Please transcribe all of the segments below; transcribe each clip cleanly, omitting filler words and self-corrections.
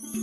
Hello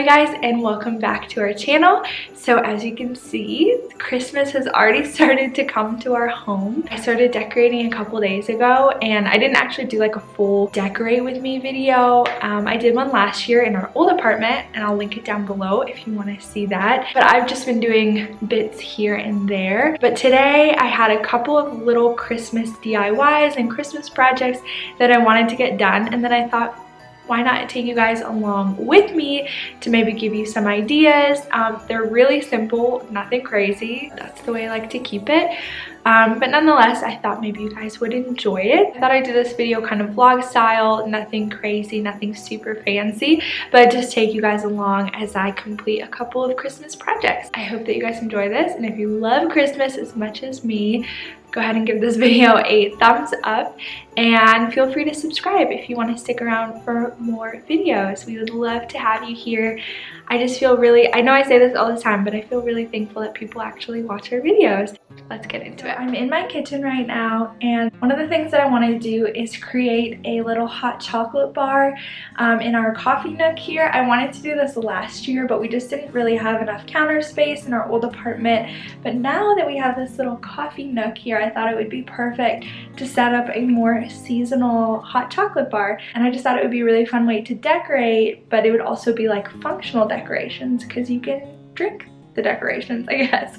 you guys, and welcome back to our channel. So as you can see, Christmas has already started to come to our home. I started decorating a couple days ago, and I didn't actually do like a full decorate with me video. I did one last year in our old apartment, and I'll link it down below if you want to see that. But I've just been doing bits here and there. But today I had a couple of little Christmas DIYs and Christmas projects that I wanted to get done, and then I thought, why not take you guys along with me to maybe give you some ideas. They're really simple, nothing crazy. That's the way I like to keep it. But nonetheless, I thought maybe you guys would enjoy it. I thought I'd do this video kind of vlog style, nothing crazy, nothing super fancy, but just take you guys along as I complete a couple of Christmas projects. I hope that you guys enjoy this, and if you love Christmas as much as me, go ahead and give this video a thumbs up, and feel free to subscribe if you want to stick around for more videos. We would love to have you here. I just feel really, I know I say this all the time, but I feel really thankful that people actually watch our videos. Let's get into it. I'm in my kitchen right now, and one of the things that I want to do is create a little hot chocolate bar in our coffee nook here. I wanted to do this last year, but we just didn't really have enough counter space in our old apartment. But now that we have this little coffee nook here, I thought it would be perfect to set up a more seasonal hot chocolate bar. And I just thought it would be a really fun way to decorate, but it would also be like functional decorations because you can drink the decorations, I guess.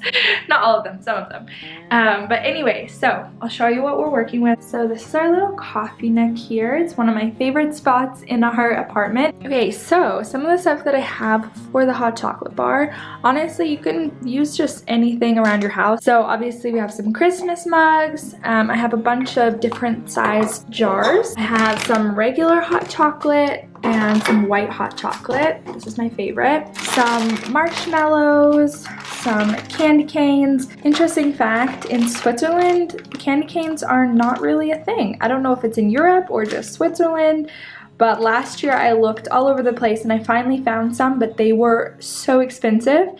Not all of them, some of them. But anyway, so I'll show you what we're working with. So this is our little coffee nook here. It's one of my favorite spots in our apartment. Okay, so some of the stuff that I have for the hot chocolate bar, honestly, you can use just anything around your house. So obviously we have some Christmas mugs. I have a bunch of different sized jars. I have some regular hot chocolate and some white hot chocolate. This is my favorite. Some marshmallows, some candy canes. Interesting fact, in Switzerland, candy canes are not really a thing. I don't know if it's in Europe or just Switzerland, but last year I looked all over the place and I finally found some, but they were so expensive.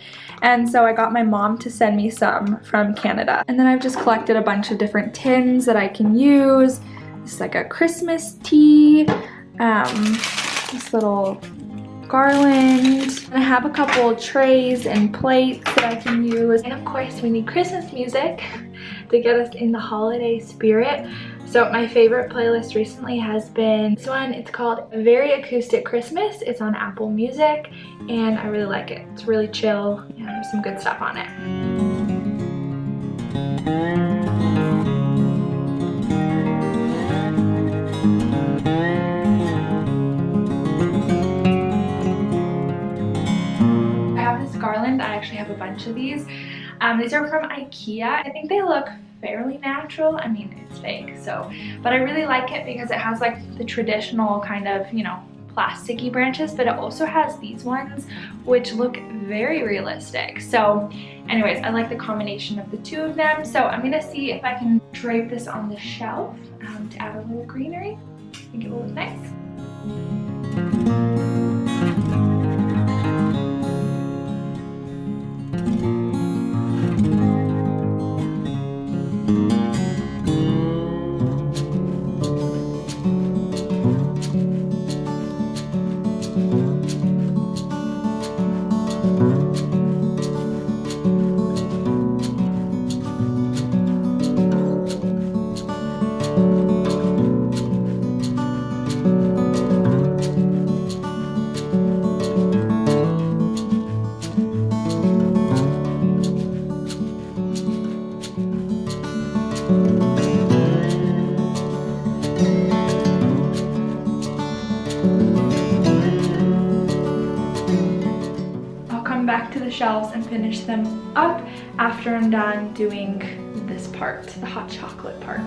And so I got my mom to send me some from Canada. And then I've just collected a bunch of different tins that I can use. This is like a Christmas tea. This little garland. And I have a couple trays and plates that I can use. And of course, we need Christmas music to get us in the holiday spirit. So my favorite playlist recently has been this one. It's called Very Acoustic Christmas. It's on Apple Music, and I really like it. It's really chill, and there's some good stuff on it. Garland. I actually have a bunch of these. These are from IKEA. I think they look fairly natural. I mean, it's fake, so, but I really like it because it has like the traditional kind of, you know, plasticky branches, but it also has these ones which look very realistic. So anyways, I like the combination of the two of them. So I'm gonna see if I can drape this on the shelf to add a little greenery. I think it will look nice. Back to the shelves and finish them up after I'm done doing this part, the hot chocolate part.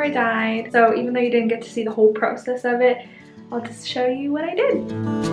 timer died. So even though you didn't get to see the whole process of it, I'll just show you what I did.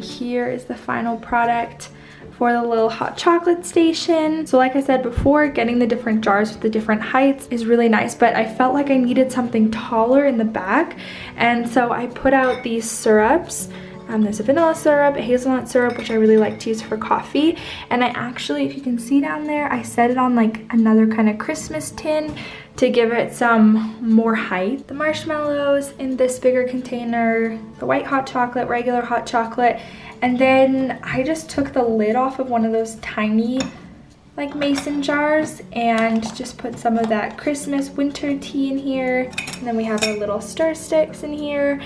Here is the final product for the little hot chocolate station. So like I said before, getting the different jars with the different heights is really nice, but I felt like I needed something taller in the back, and so I put out these syrups. There's a vanilla syrup, a hazelnut syrup, which I really like to use for coffee, and I actually, if you can see down there, I set it on like another kind of Christmas tin to give it some more height. The marshmallows in this bigger container, the white hot chocolate, regular hot chocolate, and then I just took the lid off of one of those tiny like mason jars and just put some of that Christmas winter tea in here, and then we have our little stir sticks in here,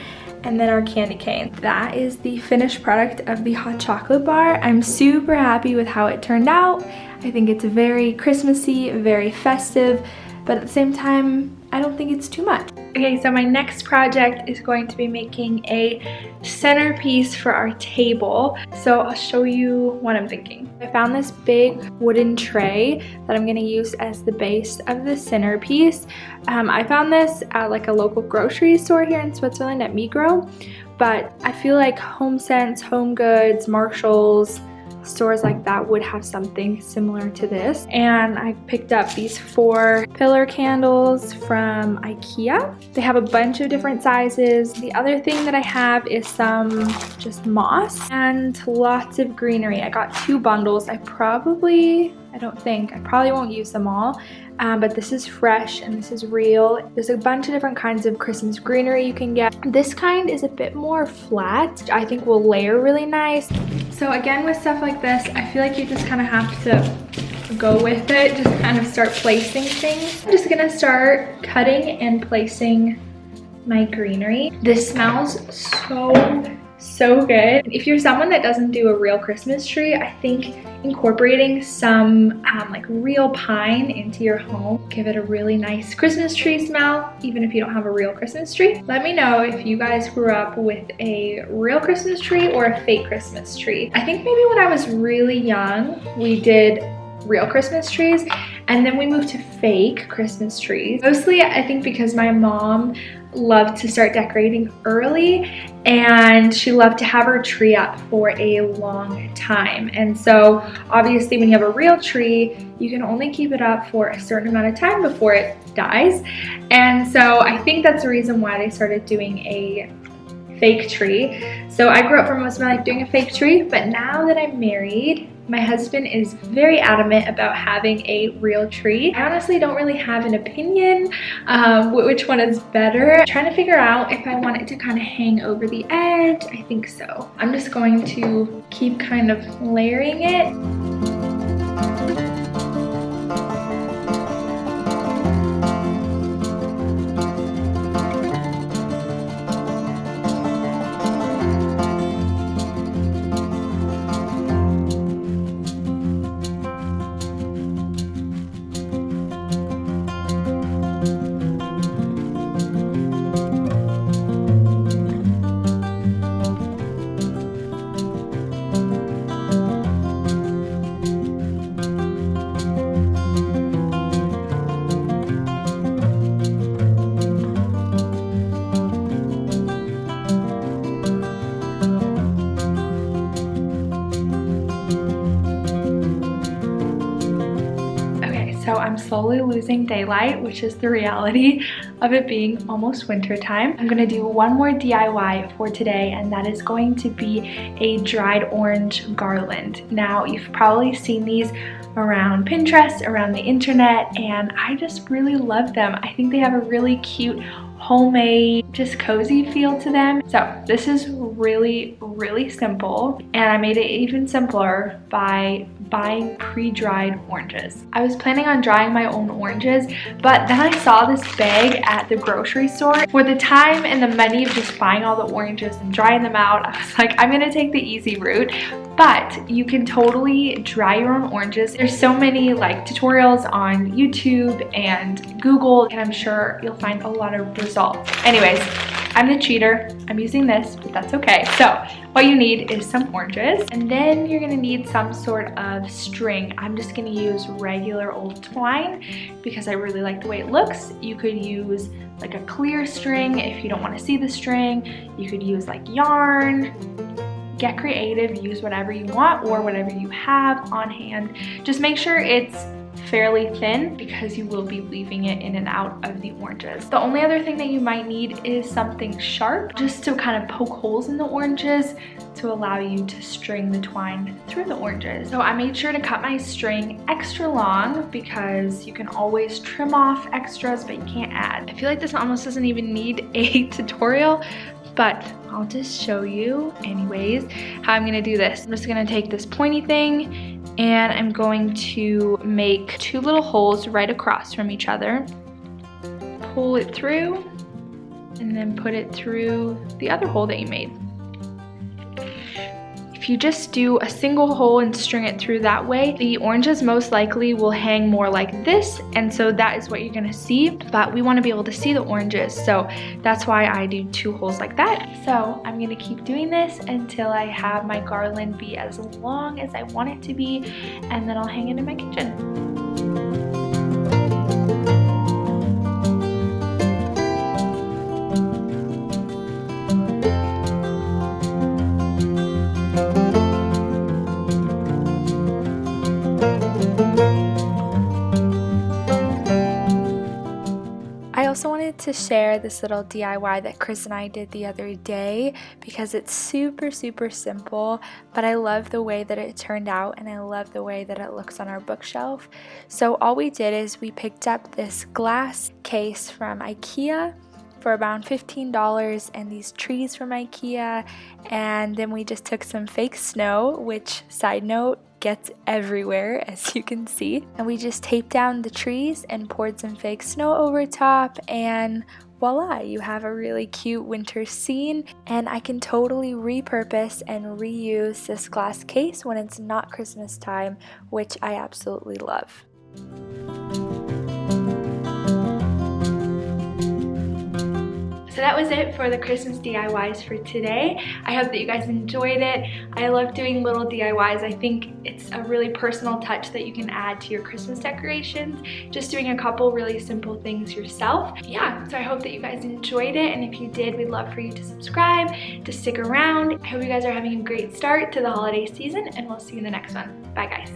and then our candy cane. That is the finished product of the hot chocolate bar. I'm super happy with how it turned out. I think it's very Christmassy, very festive, but at the same time, I don't think it's too much. Okay, so my next project is going to be making a centerpiece for our table. So I'll show you what I'm thinking. I found this big wooden tray that I'm gonna use as the base of the centerpiece. I found this at like a local grocery store here in Switzerland at Migros, but I feel like HomeSense, Home Goods, Marshalls, stores like that would have something similar to this. And I picked up these 4 pillar candles from IKEA. They have a bunch of different sizes. The other thing that I have is some just moss and lots of greenery. I got 2 bundles. I probably won't use them all, but this is fresh and this is real. There's a bunch of different kinds of Christmas greenery you can get. This kind is a bit more flat, which I think will layer really nice. So again, with stuff like this, I feel like you just kind of have to go with it, just kind of start placing things. I'm just gonna start cutting and placing my greenery. This smells so good. If you're someone that doesn't do a real Christmas tree, I think incorporating some like real pine into your home, give it a really nice Christmas tree smell, even if you don't have a real Christmas tree. Let me know if you guys grew up with a real Christmas tree or a fake Christmas tree. I think maybe when I was really young, we did real Christmas trees, and then we moved to fake Christmas trees. Mostly, I think because my mom loved to start decorating early, and she loved to have her tree up for a long time. And so obviously when you have a real tree, you can only keep it up for a certain amount of time before it dies. And so I think that's the reason why they started doing a fake tree. So I grew up for most of my life doing a fake tree, but now that I'm married, my husband is very adamant about having a real tree. I honestly don't really have an opinion which one is better. I'm trying to figure out if I want it to kind of hang over the edge. I think so. I'm just going to keep kind of layering it. So I'm slowly losing daylight, which is the reality of it being almost winter time. I'm gonna do one more DIY for today, and that is going to be a dried orange garland. Now, you've probably seen these around Pinterest, around the internet, and I just really love them. I think they have a really cute homemade, just cozy feel to them. So this is really simple, and I made it even simpler by buying pre-dried oranges. I was planning on drying my own oranges, but then I saw this bag at the grocery store. For the time and the money of just buying all the oranges and drying them out, I was like, I'm gonna take the easy route. But you can totally dry your own oranges. There's so many like tutorials on YouTube and Google, and I'm sure you'll find a lot of results. Anyways, I'm the cheater. I'm using this, but that's okay. So what you need is some oranges, and then you're gonna need some sort of string. I'm just gonna use regular old twine because I really like the way it looks. You could use like a clear string if you don't want to see the string. You could use like yarn. Get creative, use whatever you want or whatever you have on hand. Just make sure it's fairly thin because you will be weaving it in and out of the oranges. The only other thing that you might need is something sharp just to kind of poke holes in the oranges to allow you to string the twine through the oranges. So I made sure to cut my string extra long because you can always trim off extras, but you can't add. I feel like this almost doesn't even need a tutorial, but I'll just show you anyways how I'm gonna do this. I'm just gonna take this pointy thing and I'm going to make 2 little holes right across from each other. Pull it through and then put it through the other hole that you made. If you just do a single hole and string it through that way, the oranges most likely will hang more like this, and so that is what you're gonna see, but we wanna be able to see the oranges, so that's why I do 2 holes like that. So I'm gonna keep doing this until I have my garland be as long as I want it to be, and then I'll hang it in my kitchen. I also wanted to share this little DIY that Chris and I did the other day because it's super simple, but I love the way that it turned out and I love the way that it looks on our bookshelf. So all we did is we picked up this glass case from IKEA for around $15 and these trees from IKEA, and then we just took some fake snow, which, side note, gets everywhere as you can see, and we just taped down the trees and poured some fake snow over top, and voila, you have a really cute winter scene. And I can totally repurpose and reuse this glass case when it's not Christmas time, which I absolutely love. So that was it for the Christmas DIYs for today. I hope that you guys enjoyed it. I love doing little DIYs. I think it's a really personal touch that you can add to your Christmas decorations, just doing a couple really simple things yourself. Yeah, so I hope that you guys enjoyed it, and if you did, we'd love for you to subscribe, to stick around. I hope you guys are having a great start to the holiday season, and we'll see you in the next one. Bye, guys.